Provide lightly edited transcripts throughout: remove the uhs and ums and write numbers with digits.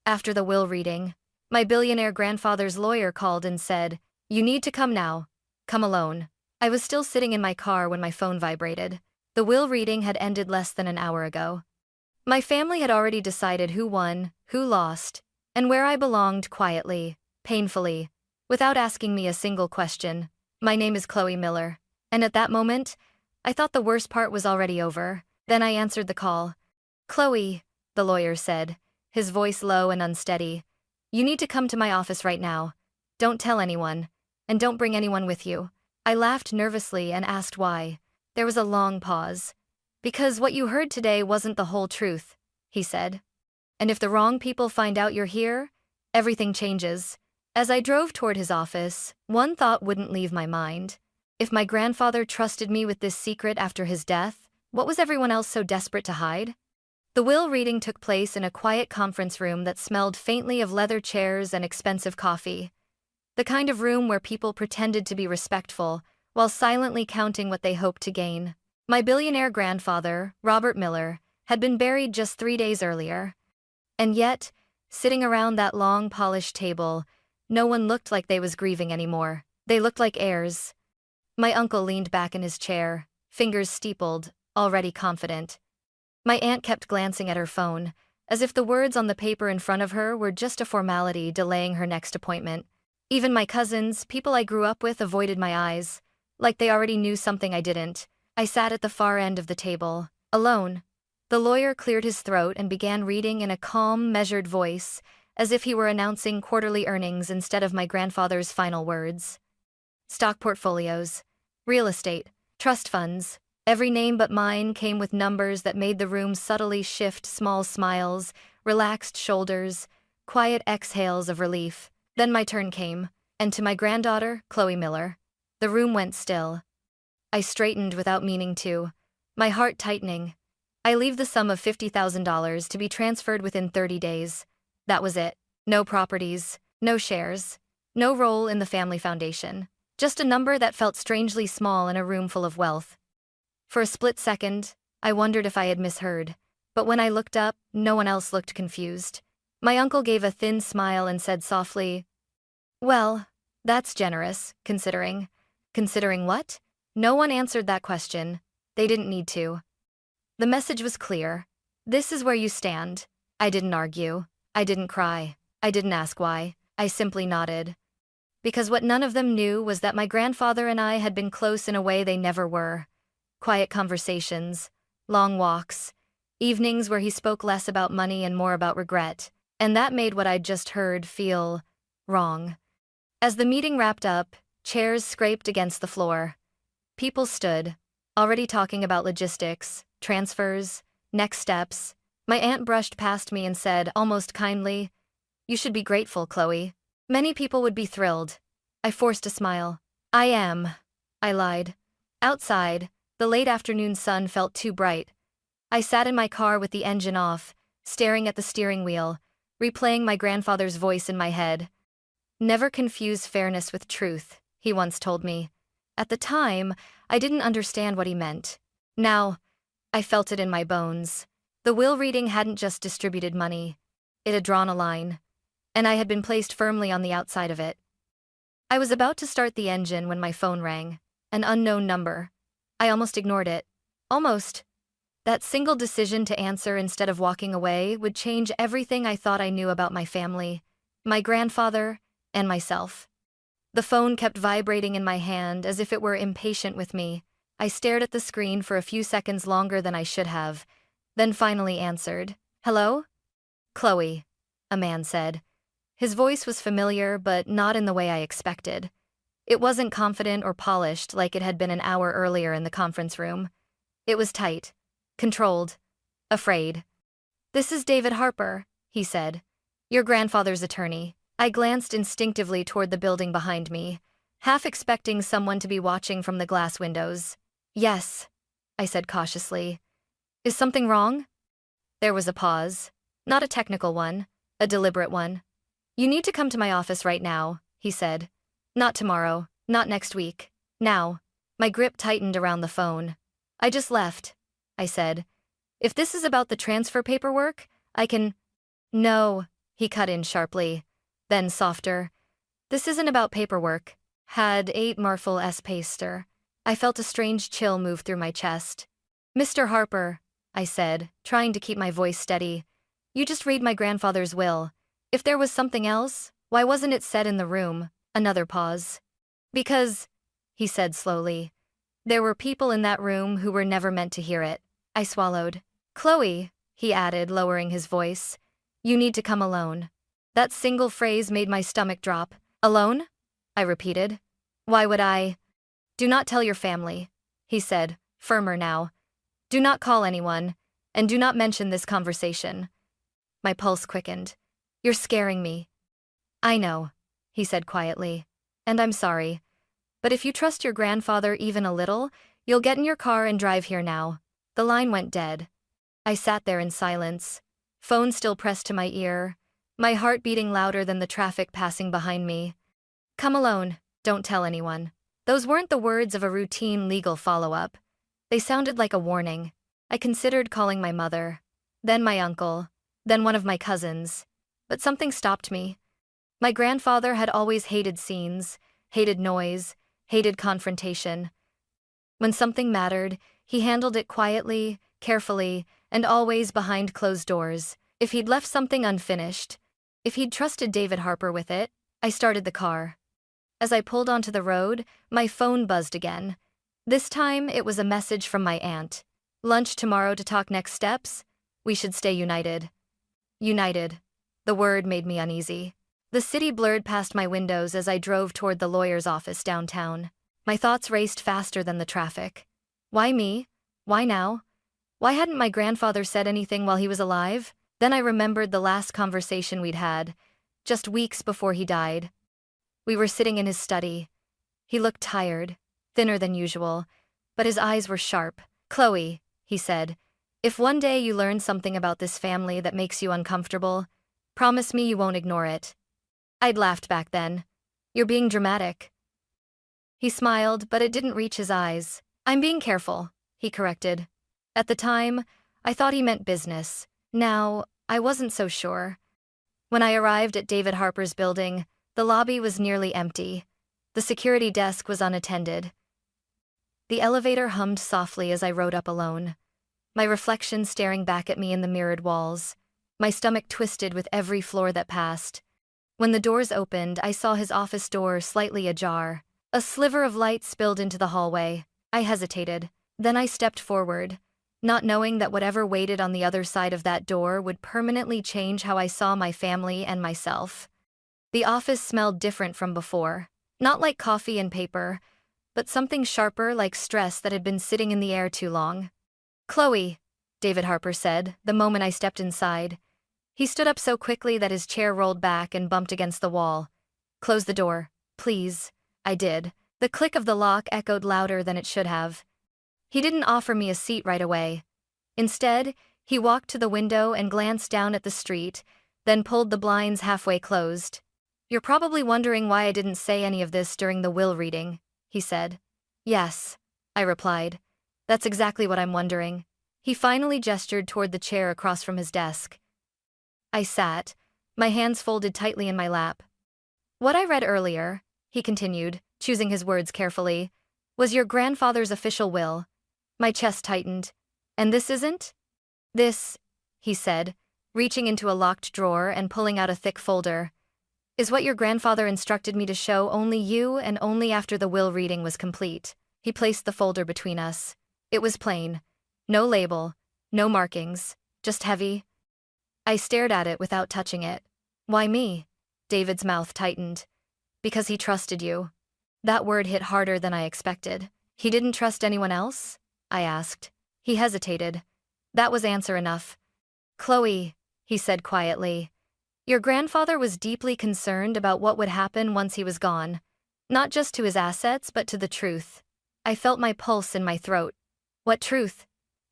After the will reading, my billionaire grandfather's lawyer called and said, "You need to come now. Come alone." I was still sitting in my car when my phone vibrated. The will reading had ended less than an hour ago. My family had already decided who won, who lost, and where I belonged quietly, painfully, without asking me a single question. My name is Chloe Miller. And at that moment, I thought the worst part was already over. Then I answered the call. "Chloe," the lawyer said, his voice low and unsteady, "you need to come to my office right now. Don't tell anyone, and don't bring anyone with you." I laughed nervously and asked why. There was a long pause. "Because what you heard today wasn't the whole truth," he said. "And if the wrong people find out you're here, everything changes." As I drove toward his office, one thought wouldn't leave my mind. If my grandfather trusted me with this secret after his death, what was everyone else so desperate to hide? The will reading took place in a quiet conference room that smelled faintly of leather chairs and expensive coffee. The kind of room where people pretended to be respectful, while silently counting what they hoped to gain. My billionaire grandfather, Robert Miller, had been buried just 3 days earlier. And yet, sitting around that long, polished table, no one looked like they was grieving anymore. They looked like heirs. My uncle leaned back in his chair, fingers steepled, already confident. My aunt kept glancing at her phone, as if the words on the paper in front of her were just a formality delaying her next appointment. Even my cousins, people I grew up with, avoided my eyes, like they already knew something I didn't. I sat at the far end of the table, alone. The lawyer cleared his throat and began reading in a calm, measured voice, as if he were announcing quarterly earnings instead of my grandfather's final words. Stock portfolios, real estate, trust funds. Every name but mine came with numbers that made the room subtly shift. Small smiles, relaxed shoulders, quiet exhales of relief. Then my turn came, and to my granddaughter, Chloe Miller. The room went still. I straightened without meaning to, my heart tightening. I leave the sum of $50,000 to be transferred within 30 days. That was it. No properties, no shares, no role in the family foundation. Just a number that felt strangely small in a room full of wealth. For a split second, I wondered if I had misheard, but when I looked up, no one else looked confused. My uncle gave a thin smile and said softly, "Well, that's generous, considering." "Considering what?" No one answered that question. They didn't need to. The message was clear. This is where you stand. I didn't argue. I didn't cry. I didn't ask why. I simply nodded. Because what none of them knew was that my grandfather and I had been close in a way they never were. Quiet conversations, long walks, evenings where he spoke less about money and more about regret, and that made what I'd just heard feel wrong. As the meeting wrapped up, chairs scraped against the floor. People stood, already talking about logistics, transfers, next steps. My aunt brushed past me and said, almost kindly, "You should be grateful, Chloe. Many people would be thrilled." I forced a smile. "I am," I lied. Outside, the late afternoon sun felt too bright. I sat in my car with the engine off, staring at the steering wheel, replaying my grandfather's voice in my head. "Never confuse fairness with truth," he once told me. At the time, I didn't understand what he meant. Now, I felt it in my bones. The will reading hadn't just distributed money. It had drawn a line, and I had been placed firmly on the outside of it. I was about to start the engine when my phone rang. An unknown number. I almost ignored it. Almost. That single decision to answer instead of walking away would change everything I thought I knew about my family, my grandfather, and myself. The phone kept vibrating in my hand as if it were impatient with me. I stared at the screen for a few seconds longer than I should have, then finally answered. "Hello?" "Chloe," a man said. His voice was familiar, but not in the way I expected. It wasn't confident or polished like it had been an hour earlier in the conference room. It was tight, controlled, afraid. "This is David Harper," he said. "Your grandfather's attorney." I glanced instinctively toward the building behind me, half expecting someone to be watching from the glass windows. "Yes," I said cautiously. "Is something wrong?" There was a pause. Not a technical one, a deliberate one. "You need to come to my office right now," he said. "Not tomorrow, not next week. Now." My grip tightened around the phone. "I just left," I said. "If this is about the transfer paperwork, I can—" "No," he cut in sharply. Then softer. This isn't about paperwork. Had 8 Marfil S. Paster. I felt a strange chill move through my chest. Mr. Harper, I said, trying to keep my voice steady. You just read my grandfather's will. If there was something else, why wasn't it said in the room? Another pause. Because, he said slowly, there were people in that room who were never meant to hear it. I swallowed. Chloe, he added, lowering his voice, you need to come alone. That single phrase made my stomach drop. Alone? I repeated. Why would I? Do not tell your family, he said, firmer now. Do not call anyone, and do not mention this conversation. My pulse quickened. You're scaring me. I know, he said quietly, and I'm sorry. But if you trust your grandfather even a little, you'll get in your car and drive here now. The line went dead. I sat there in silence, phone still pressed to my ear, my heart beating louder than the traffic passing behind me. Come alone, don't tell anyone. Those weren't the words of a routine legal follow-up. They sounded like a warning. I considered calling my mother, then my uncle, then one of my cousins. But something stopped me. My grandfather had always hated scenes, hated noise, hated confrontation. When something mattered, he handled it quietly, carefully, and always behind closed doors. If he'd left something unfinished, if he'd trusted David Harper with it, I started the car. As I pulled onto the road, my phone buzzed again. This time, it was a message from my aunt. Lunch tomorrow to talk next steps? We should stay united. United. The word made me uneasy. The city blurred past my windows as I drove toward the lawyer's office downtown. My thoughts raced faster than the traffic. Why me? Why now? Why hadn't my grandfather said anything while he was alive? Then I remembered the last conversation we'd had, just weeks before he died. We were sitting in his study. He looked tired, thinner than usual, but his eyes were sharp. Chloe, he said, if one day you learn something about this family that makes you uncomfortable, promise me you won't ignore it. I'd laughed back then. You're being dramatic. He smiled, but it didn't reach his eyes. I'm being careful, he corrected. At the time, I thought he meant business. Now, I wasn't so sure. When I arrived at David Harper's building, the lobby was nearly empty. The security desk was unattended. The elevator hummed softly as I rode up alone, my reflection staring back at me in the mirrored walls. My stomach twisted with every floor that passed. When the doors opened, I saw his office door slightly ajar. A sliver of light spilled into the hallway. I hesitated. Then I stepped forward, not knowing that whatever waited on the other side of that door would permanently change how I saw my family and myself. The office smelled different from before. Not like coffee and paper, but something sharper like stress that had been sitting in the air too long. Chloe, David Harper said, the moment I stepped inside. He stood up so quickly that his chair rolled back and bumped against the wall. Close the door, please. I did. The click of the lock echoed louder than it should have. He didn't offer me a seat right away. Instead, he walked to the window and glanced down at the street, then pulled the blinds halfway closed. You're probably wondering why I didn't say any of this during the will reading, he said. Yes, I replied. That's exactly what I'm wondering. He finally gestured toward the chair across from his desk. I sat, my hands folded tightly in my lap. What I read earlier, he continued, choosing his words carefully, was your grandfather's official will. My chest tightened. And this isn't? This, he said, reaching into a locked drawer and pulling out a thick folder, is what your grandfather instructed me to show only you and only after the will reading was complete. He placed the folder between us. It was plain. No label, no markings, just heavy. I stared at it without touching it. Why me? David's mouth tightened. Because he trusted you. That word hit harder than I expected. He didn't trust anyone else? I asked. He hesitated. That was answer enough. Chloe, he said quietly, your grandfather was deeply concerned about what would happen once he was gone. Not just to his assets, but to the truth. I felt my pulse in my throat. What truth?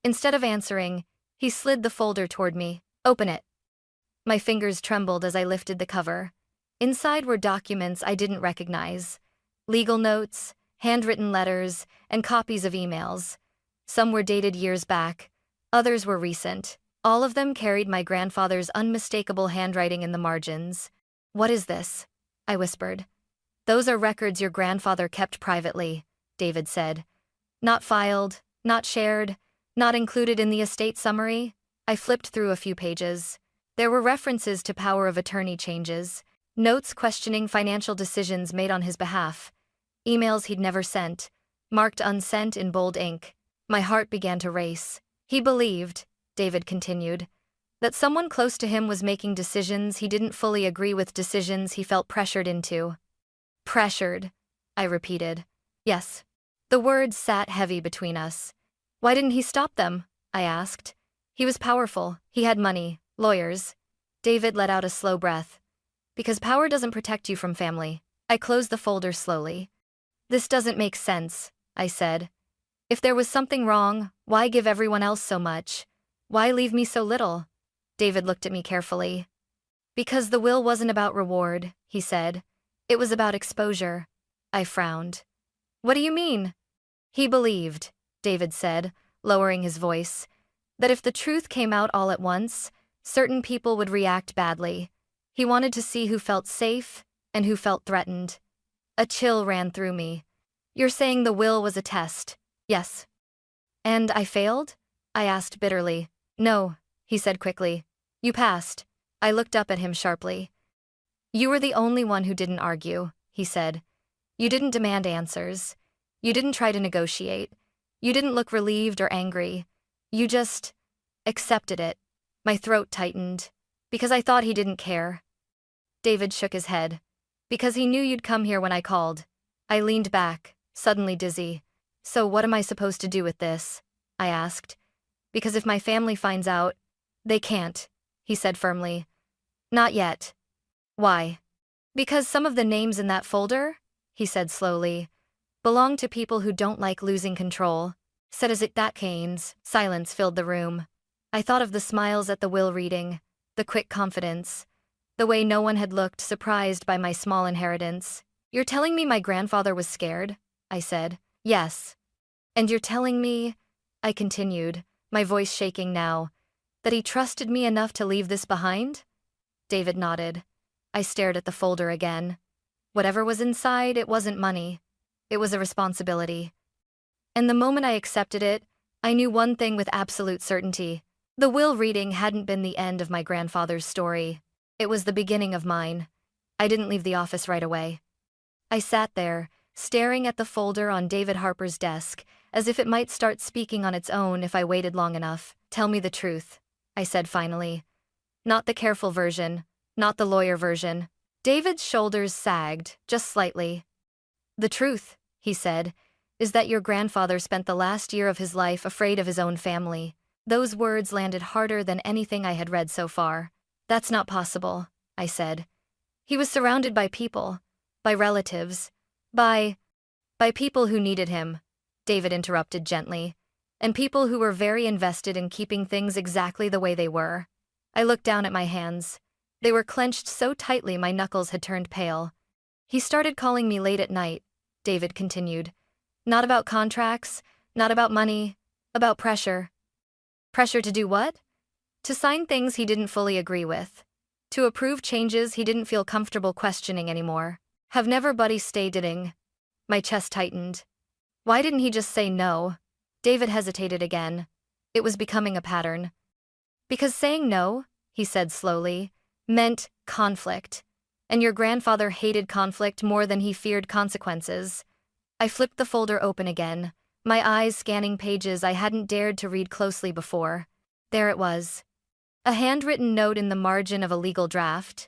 Instead of answering, he slid the folder toward me. Open it. My fingers trembled as I lifted the cover. Inside were documents I didn't recognize. Legal notes, handwritten letters, and copies of emails. Some were dated years back, others were recent. All of them carried my grandfather's unmistakable handwriting in the margins. "What is this?" I whispered. "Those are records your grandfather kept privately," David said. "Not filed, not shared, not included in the estate summary." I flipped through a few pages. There were references to power of attorney changes, notes questioning financial decisions made on his behalf, emails he'd never sent, marked unsent in bold ink. My heart began to race. He believed, David continued, that someone close to him was making decisions he didn't fully agree with, decisions he felt pressured into. Pressured, I repeated. Yes. The words sat heavy between us. Why didn't he stop them? I asked. He was powerful. He had money, lawyers. David let out a slow breath. Because power doesn't protect you from family. I closed the folder slowly. This doesn't make sense, I said. If there was something wrong, why give everyone else so much? Why leave me so little? David looked at me carefully. Because the will wasn't about reward, he said. It was about exposure. I frowned. What do you mean? He believed, David said, lowering his voice, that if the truth came out all at once, certain people would react badly. He wanted to see who felt safe and who felt threatened. A chill ran through me. You're saying the will was a test? Yes. And I failed? I asked bitterly. No, he said quickly. You passed. I looked up at him sharply. You were the only one who didn't argue, he said. You didn't demand answers. You didn't try to negotiate. You didn't look relieved or angry. You just accepted it. My throat tightened. Because I thought he didn't care. David shook his head. Because he knew you'd come here when I called. I leaned back, suddenly dizzy. So what am I supposed to do with this? I asked. Because if my family finds out, they can't, he said firmly. Not yet. Why? Because some of the names in that folder, he said slowly, belong to people who don't like losing control. Said as it that Keynes. Silence filled the room. I thought of the smiles at the will reading, the quick confidence, the way no one had looked surprised by my small inheritance. You're telling me my grandfather was scared? I said. Yes. And you're telling me, I continued, my voice shaking now, that he trusted me enough to leave this behind? David nodded. I stared at the folder again. Whatever was inside, it wasn't money. It was a responsibility. And the moment I accepted it, I knew one thing with absolute certainty. The will reading hadn't been the end of my grandfather's story. It was the beginning of mine. I didn't leave the office right away. I sat there, staring at the folder on David Harper's desk, as if it might start speaking on its own if I waited long enough. Tell me the truth, I said finally. Not the careful version, not the lawyer version. David's shoulders sagged, just slightly. The truth, he said, is that your grandfather spent the last year of his life afraid of his own family. Those words landed harder than anything I had read so far. That's not possible, I said. He was surrounded by people, by relatives, by people who needed him, David interrupted gently, and people who were very invested in keeping things exactly the way they were. I looked down at my hands. They were clenched so tightly my knuckles had turned pale. He started calling me late at night, David continued. Not about contracts, not about money, about pressure. Pressure to do what? To sign things he didn't fully agree with. To approve changes he didn't feel comfortable questioning anymore. Have never buddy stay dating. My chest tightened. Why didn't he just say no? David hesitated again. It was becoming a pattern. Because saying no, he said slowly, meant conflict. And your grandfather hated conflict more than he feared consequences. I flipped the folder open again, my eyes scanning pages I hadn't dared to read closely before. There it was. A handwritten note in the margin of a legal draft.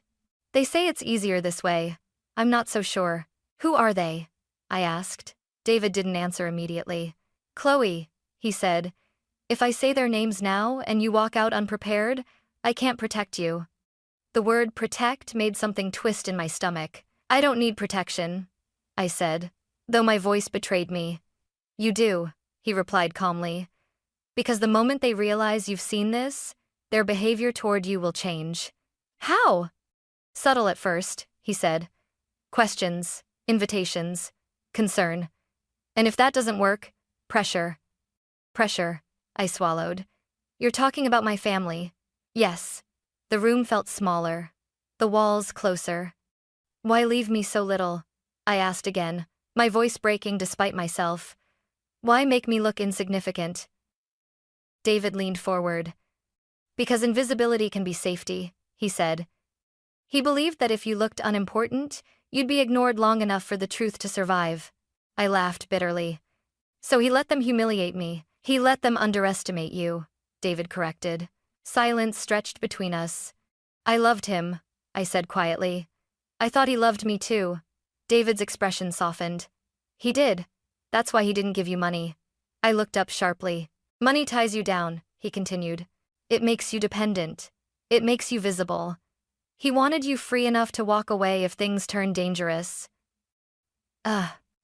They say it's easier this way. I'm not so sure. Who are they? I asked. David didn't answer immediately. Chloe, he said. If I say their names now and you walk out unprepared, I can't protect you. The word protect made something twist in my stomach. I don't need protection, I said, though my voice betrayed me. You do, he replied calmly. Because the moment they realize you've seen this, their behavior toward you will change. How? Subtle at first, he said. Questions, invitations, concern. And if that doesn't work, pressure. Pressure, I swallowed. You're talking about my family. Yes. The room felt smaller. The walls closer. Why leave me so little? I asked again, my voice breaking despite myself. Why make me look insignificant? David leaned forward. Because invisibility can be safety, he said. He believed that if you looked unimportant, you'd be ignored long enough for the truth to survive. I laughed bitterly. So he let them humiliate me. He let them underestimate you, David corrected. Silence stretched between us. I loved him, I said quietly. I thought he loved me too. David's expression softened. He did. That's why he didn't give you money. I looked up sharply. Money ties you down, he continued. It makes you dependent. It makes you visible. He wanted you free enough to walk away if things turned dangerous.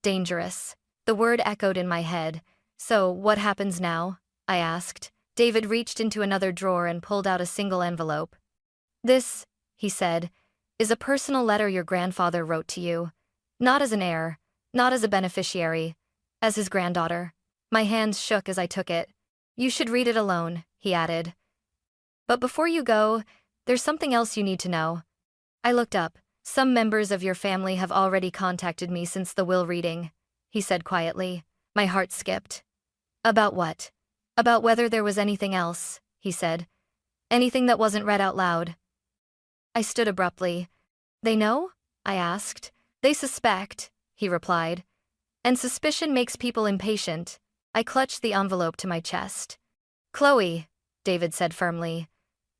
Dangerous. The word echoed in my head. So, what happens now? I asked. David reached into another drawer and pulled out a single envelope. This, he said, is a personal letter your grandfather wrote to you. Not as an heir, not as a beneficiary, as his granddaughter. My hands shook as I took it. You should read it alone, he added. But before you go, there's something else you need to know. I looked up. Some members of your family have already contacted me since the will reading, he said quietly. My heart skipped. About what? About whether there was anything else, he said. Anything that wasn't read out loud. I stood abruptly. They know? I asked. They suspect, he replied. And suspicion makes people impatient. I clutched the envelope to my chest. Chloe, David said firmly.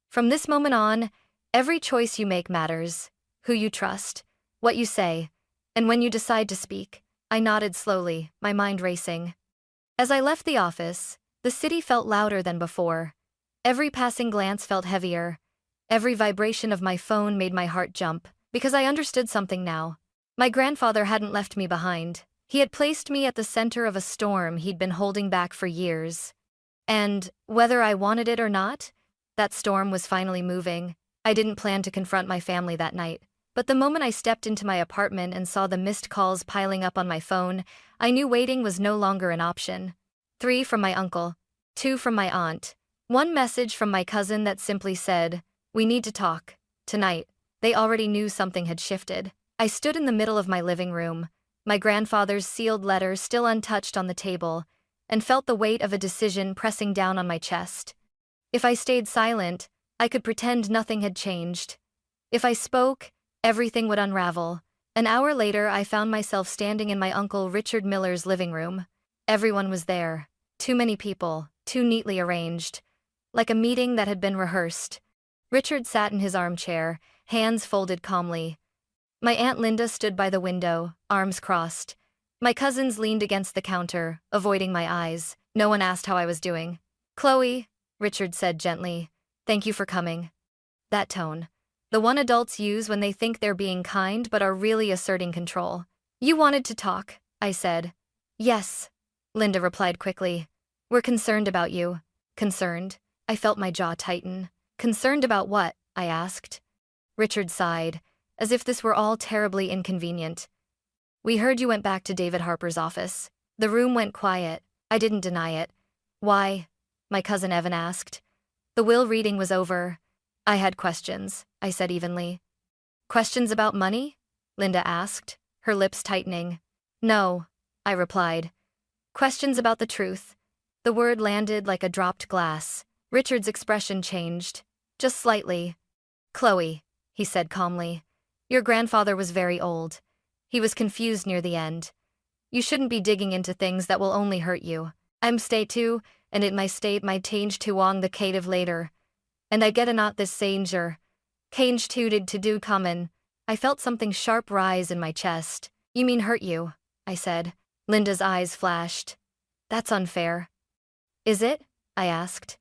From this moment on, every choice you make matters. Who you trust, what you say, and when you decide to speak. I nodded slowly, my mind racing. As I left the office, the city felt louder than before. Every passing glance felt heavier. Every vibration of my phone made my heart jump, because I understood something now. My grandfather hadn't left me behind. He had placed me at the center of a storm he'd been holding back for years. And, whether I wanted it or not, that storm was finally moving. I didn't plan to confront my family that night. But the moment I stepped into my apartment and saw the missed calls piling up on my phone, I knew waiting was no longer an option. 3 from my uncle, 2 from my aunt, 1 message from my cousin that simply said, "We need to talk, tonight." They already knew something had shifted. I stood in the middle of my living room, my grandfather's sealed letter still untouched on the table, and felt the weight of a decision pressing down on my chest. If I stayed silent, I could pretend nothing had changed. If I spoke, everything would unravel. An hour later, I found myself standing in my Uncle Richard Miller's living room. Everyone was there. Too many people, too neatly arranged. Like a meeting that had been rehearsed. Richard sat in his armchair, hands folded calmly. My Aunt Linda stood by the window, arms crossed. My cousins leaned against the counter, avoiding my eyes. No one asked how I was doing. "Chloe," Richard said gently, "thank you for coming." That tone. The one adults use when they think they're being kind but are really asserting control. "You wanted to talk," I said. "Yes," Linda replied quickly. "We're concerned about you." Concerned? I felt my jaw tighten. Concerned about what? I asked. Richard sighed, as if this were all terribly inconvenient. "We heard you went back to David Harper's office." The room went quiet. I didn't deny it. "Why?" my cousin Evan asked. The will reading was over. I had questions, I said evenly. "Questions about money?" Linda asked, her lips tightening. "No," I replied. "Questions about the truth." The word landed like a dropped glass. Richard's expression changed, just slightly. "Chloe," he said calmly, "your grandfather was very old. He was confused near the end. You shouldn't be digging into things that will only hurt you. I'm stay too, and it my state might change to on the cative later. And I get a not this sanger. Change to do common." I felt something sharp rise in my chest. "You mean hurt you?" I said. Linda's eyes flashed. "That's unfair." "Is it?" I asked.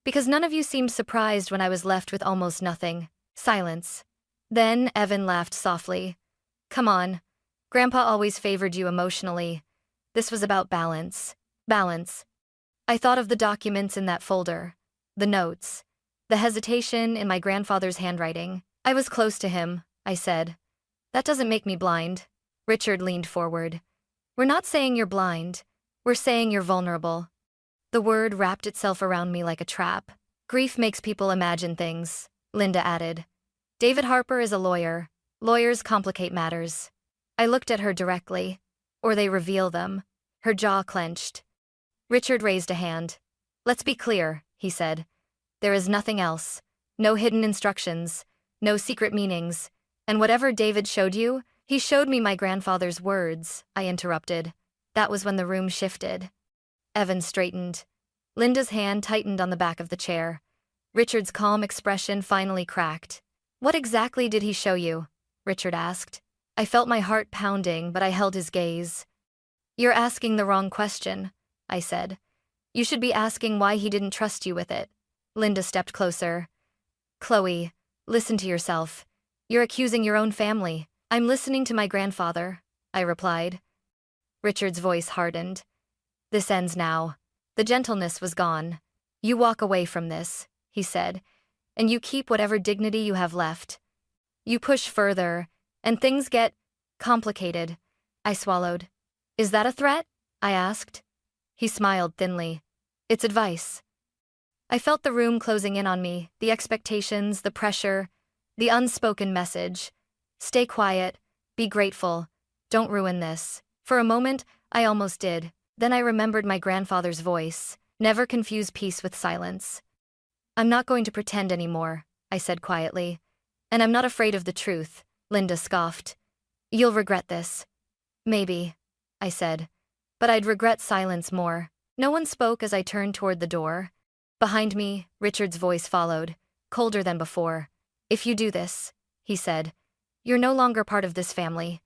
"Because none of you seemed surprised when I was left with almost nothing." Silence. Then Evan laughed softly. "Come on. Grandpa always favored you emotionally. This was about balance. Balance." I thought of the documents in that folder. The notes. The hesitation in my grandfather's handwriting. "I was close to him," I said. "That doesn't make me blind." Richard leaned forward. "We're not saying you're blind. We're saying you're vulnerable." The word wrapped itself around me like a trap. Grief makes people imagine things, Linda added. David Harper is a lawyer. Lawyers complicate matters. I looked at her directly. Or they reveal them. Her jaw clenched. Richard raised a hand. Let's be clear, he said. There is nothing else. No hidden instructions. No secret meanings. And whatever David showed you, he showed me my grandfather's words, I interrupted. That was when the room shifted. Evan straightened. Linda's hand tightened on the back of the chair. Richard's calm expression finally cracked. What exactly did he show you? Richard asked. I felt my heart pounding, but I held his gaze. You're asking the wrong question, I said. You should be asking why he didn't trust you with it. Linda stepped closer. Chloe, listen to yourself. You're accusing your own family. I'm listening to my grandfather, I replied. Richard's voice hardened. This ends now. The gentleness was gone. You walk away from this, he said, and you keep whatever dignity you have left. You push further, and things get complicated. I swallowed. Is that a threat? I asked. He smiled thinly. It's advice. I felt the room closing in on me, the expectations, the pressure, the unspoken message. Stay quiet, be grateful, don't ruin this. For a moment, I almost did. Then I remembered my grandfather's voice. Never confuse peace with silence. I'm not going to pretend anymore, I said quietly. And I'm not afraid of the truth, Linda scoffed. You'll regret this. Maybe, I said. But I'd regret silence more. No one spoke as I turned toward the door. Behind me, Richard's voice followed, colder than before. If you do this, he said, you're no longer part of this family.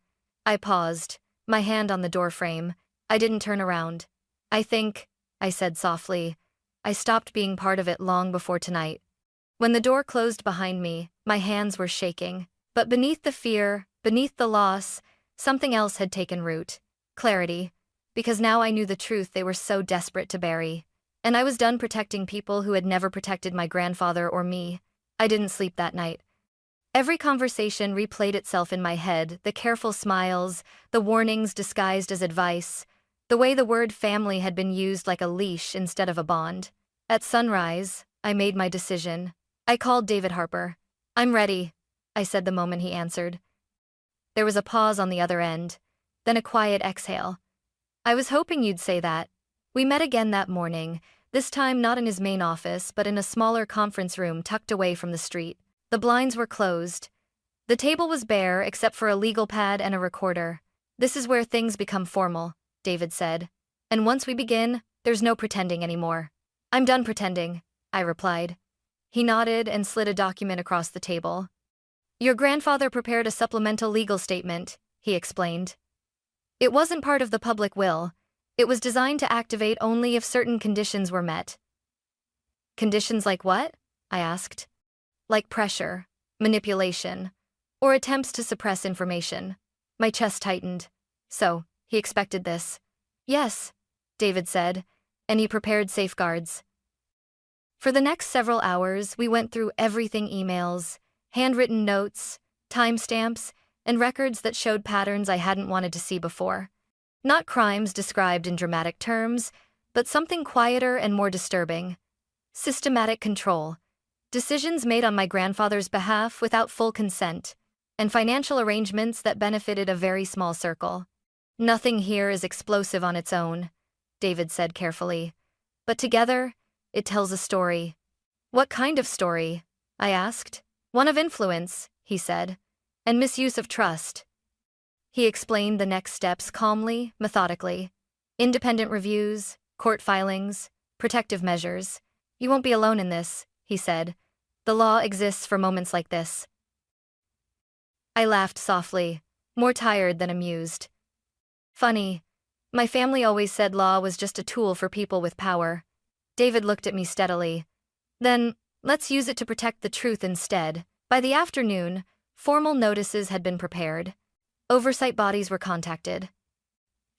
I paused, my hand on the doorframe. I didn't turn around. I think, I said softly, I stopped being part of it long before tonight. When the door closed behind me, my hands were shaking. But beneath the fear, beneath the loss, something else had taken root. Clarity. Because now I knew the truth they were so desperate to bury. And I was done protecting people who had never protected my grandfather or me. I didn't sleep that night. Every conversation replayed itself in my head, the careful smiles, the warnings disguised as advice, the way the word family had been used like a leash instead of a bond. At sunrise, I made my decision. I called David Harper. I'm ready, I said the moment he answered. There was a pause on the other end, then a quiet exhale. I was hoping you'd say that. We met again that morning, this time not in his main office but in a smaller conference room tucked away from the street. The blinds were closed. The table was bare except for a legal pad and a recorder. This is where things become formal, David said. And once we begin, there's no pretending anymore. I'm done pretending, I replied. He nodded and slid a document across the table. Your grandfather prepared a supplemental legal statement, he explained. It wasn't part of the public will. It was designed to activate only if certain conditions were met. Conditions like what? I asked. Like pressure, manipulation, or attempts to suppress information. My chest tightened. So, he expected this. Yes, David said, and he prepared safeguards. For the next several hours, we went through everything: emails, handwritten notes, timestamps, and records that showed patterns I hadn't wanted to see before. Not crimes described in dramatic terms, but something quieter and more disturbing. Systematic control. Decisions made on my grandfather's behalf without full consent, and financial arrangements that benefited a very small circle. Nothing here is explosive on its own, David said carefully. But together, it tells a story. What kind of story? I asked. One of influence, he said, and misuse of trust. He explained the next steps calmly, methodically. Independent reviews, court filings, protective measures. You won't be alone in this, he said. The law exists for moments like this. I laughed softly, more tired than amused. Funny. My family always said law was just a tool for people with power. David looked at me steadily. Then, let's use it to protect the truth instead. By the afternoon, formal notices had been prepared. Oversight bodies were contacted.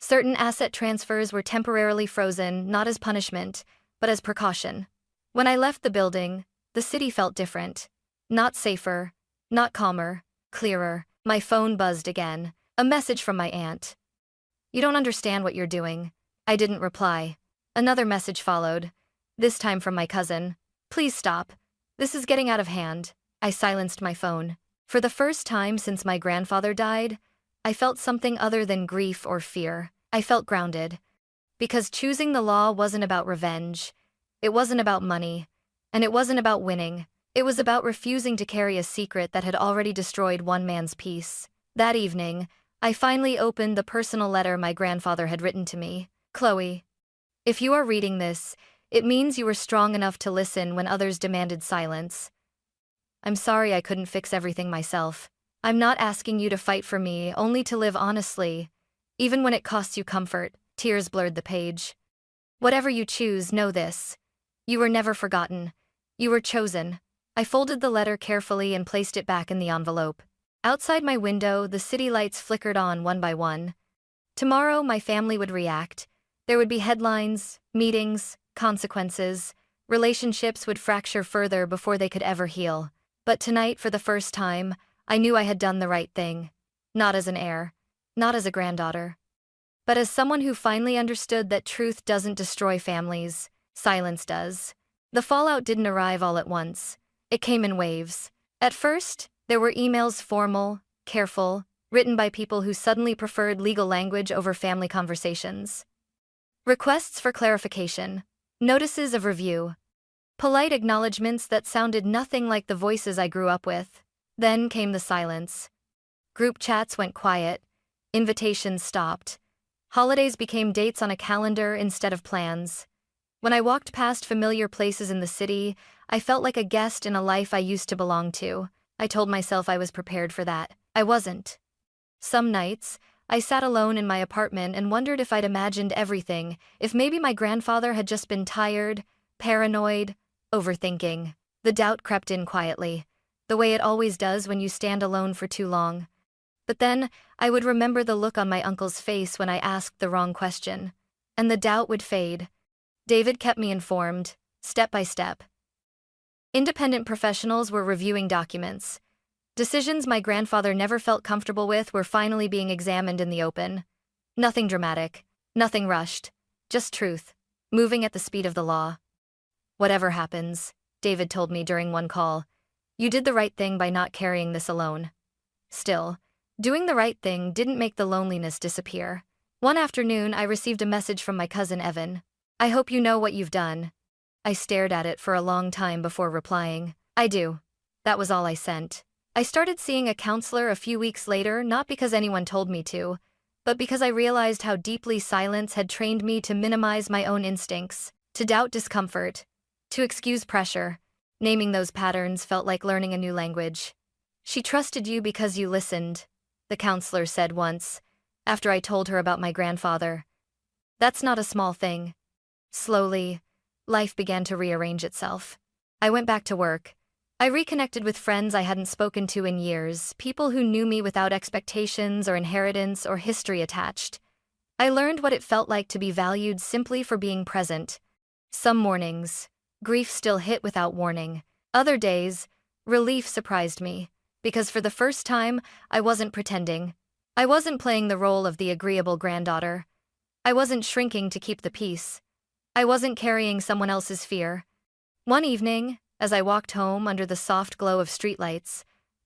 Certain asset transfers were temporarily frozen, not as punishment, but as precaution. When I left the building, the city felt different. Not safer, not calmer, clearer. My phone buzzed again. A message from my aunt. You don't understand what you're doing. I didn't reply. Another message followed, this time from my cousin. Please stop. This is getting out of hand. I silenced my phone. For the first time since my grandfather died, I felt something other than grief or fear. I felt grounded. Because choosing the law wasn't about revenge. It wasn't about money. And it wasn't about winning. It was about refusing to carry a secret that had already destroyed one man's peace. That evening, I finally opened the personal letter my grandfather had written to me. Chloe, if you are reading this, it means you were strong enough to listen when others demanded silence. I'm sorry I couldn't fix everything myself. I'm not asking you to fight for me, only to live honestly. Even when it costs you comfort. Tears blurred the page. Whatever you choose, know this. You were never forgotten. You were chosen. I folded the letter carefully and placed it back in the envelope. Outside my window, the city lights flickered on one by one. Tomorrow, my family would react. There would be headlines, meetings, consequences. Relationships would fracture further before they could ever heal. But tonight, for the first time, I knew I had done the right thing. Not as an heir. Not as a granddaughter. But as someone who finally understood that truth doesn't destroy families, silence does. The fallout didn't arrive all at once. It came in waves. At first, there were emails formal, careful, written by people who suddenly preferred legal language over family conversations. Requests for clarification. Notices of review. Polite acknowledgments that sounded nothing like the voices I grew up with. Then came the silence. Group chats went quiet. Invitations stopped. Holidays became dates on a calendar instead of plans. When I walked past familiar places in the city, I felt like a guest in a life I used to belong to. I told myself I was prepared for that. I wasn't. Some nights, I sat alone in my apartment and wondered if I'd imagined everything, if maybe my grandfather had just been tired, paranoid, overthinking. The doubt crept in quietly, the way it always does when you stand alone for too long. But then, I would remember the look on my uncle's face when I asked the wrong question. And the doubt would fade. David kept me informed, step by step. Independent professionals were reviewing documents. Decisions my grandfather never felt comfortable with were finally being examined in the open. Nothing dramatic, nothing rushed, just truth, moving at the speed of the law. Whatever happens, David told me during one call, you did the right thing by not carrying this alone. Still, doing the right thing didn't make the loneliness disappear. One afternoon, I received a message from my cousin Evan. I hope you know what you've done. I stared at it for a long time before replying. I do. That was all I sent. I started seeing a counselor a few weeks later, not because anyone told me to, but because I realized how deeply silence had trained me to minimize my own instincts, to doubt discomfort, to excuse pressure. Naming those patterns felt like learning a new language. She trusted you because you listened, the counselor said once, after I told her about my grandfather. That's not a small thing. Slowly, life began to rearrange itself. I went back to work. I reconnected with friends I hadn't spoken to in years, people who knew me without expectations or inheritance or history attached. I learned what it felt like to be valued simply for being present. Some mornings, grief still hit without warning. Other days, relief surprised me, because for the first time, I wasn't pretending. I wasn't playing the role of the agreeable granddaughter. I wasn't shrinking to keep the peace. I wasn't carrying someone else's fear. One evening, as I walked home under the soft glow of streetlights,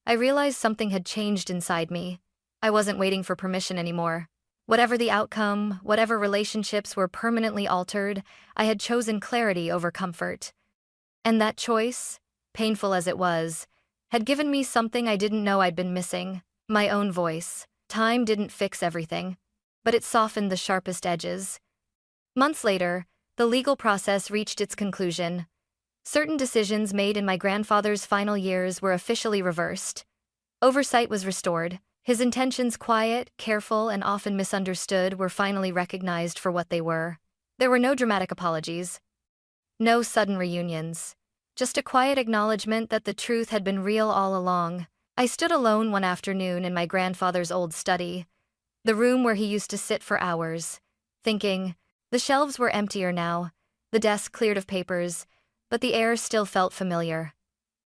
I realized something had changed inside me. I wasn't waiting for permission anymore. Whatever the outcome, whatever relationships were permanently altered, I had chosen clarity over comfort. And that choice, painful as it was, had given me something I didn't know I'd been missing, my own voice. Time didn't fix everything, but it softened the sharpest edges. Months later, the legal process reached its conclusion. Certain decisions made in my grandfather's final years were officially reversed. Oversight was restored. His intentions, quiet, careful, and often misunderstood, were finally recognized for what they were. There were no dramatic apologies. No sudden reunions. Just a quiet acknowledgement that the truth had been real all along. I stood alone one afternoon in my grandfather's old study, the room where he used to sit for hours, thinking. The shelves were emptier now, the desk cleared of papers, but the air still felt familiar.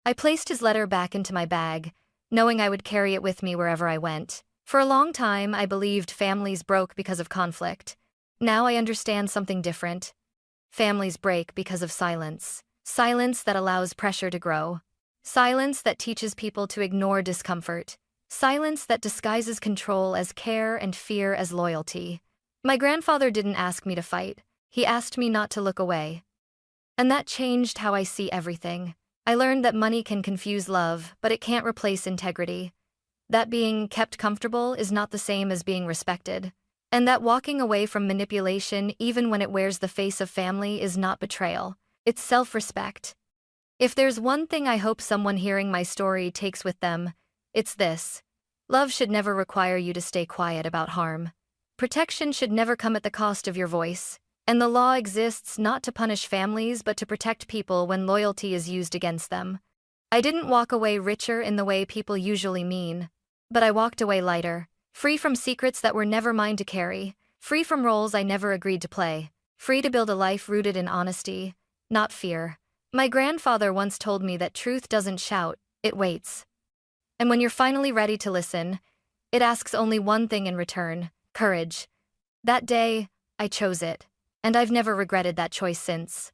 I placed his letter back into my bag, knowing I would carry it with me wherever I went. For a long time, I believed families broke because of conflict. Now I understand something different. Families break because of silence. Silence that allows pressure to grow. Silence that teaches people to ignore discomfort. Silence that disguises control as care and fear as loyalty. My grandfather didn't ask me to fight. He asked me not to look away. And that changed how I see everything. I learned that money can confuse love, but it can't replace integrity. That being kept comfortable is not the same as being respected. And that walking away from manipulation, even when it wears the face of family, is not betrayal. It's self-respect. If there's one thing I hope someone hearing my story takes with them, it's this. Love should never require you to stay quiet about harm. Protection should never come at the cost of your voice. And the law exists not to punish families but to protect people when loyalty is used against them. I didn't walk away richer in the way people usually mean. But I walked away lighter. Free from secrets that were never mine to carry. Free from roles I never agreed to play. Free to build a life rooted in honesty, not fear. My grandfather once told me that truth doesn't shout, it waits. And when you're finally ready to listen, it asks only one thing in return: courage. That day, I chose it. And I've never regretted that choice since.